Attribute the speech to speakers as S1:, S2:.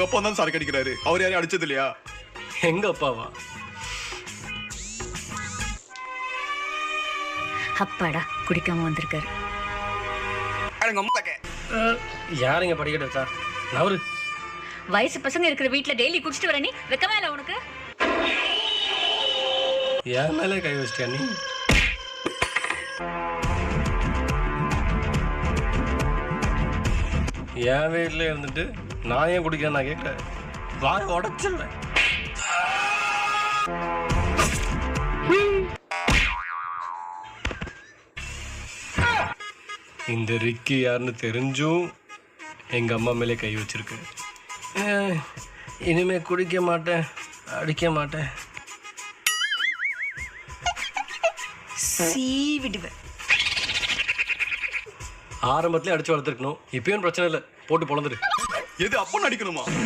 S1: அப்பா தான் சரக்கு அடிக்கிறாரு. அவர் யாரையும் அடிச்சது இல்லையா?
S2: எங்க அப்பாவா?
S3: அப்பாடா குடிக்காம வந்திருக்காரு.
S2: யாருங்க படிக்கட்டு வச்சா? நவரு.
S3: வயசு பசங்க இருக்கிற வீட்டுல டெய்லி குடிச்சிட்டு வர நீ வெக்கமே இல்ல உனக்கு?
S2: என் மேலே கை வச்சிட்டியா நீ? என் வீட்டில் இருந்துட்டு நான் ஏன் குடிக்கிறேன் நான் கேட்குறேன். வாய் உடச்சிருவேன். இந்த ரிக்கி யாருன்னு தெரிஞ்சும் எங்க அம்மா மேலே கை வச்சிருக்கு. இனிமே குடிக்க மாட்டேன், அடிக்க மாட்டேன்.
S3: சீவிடுவேன்.
S2: ஆரம்பத்திலே அடிச்சு வளர்த்துருக்கணும். இப்பயும் பிரச்சனை இல்லை, போட்டு பொழந்துரு.
S1: எது அப்பன்னு அடிக்கணுமா?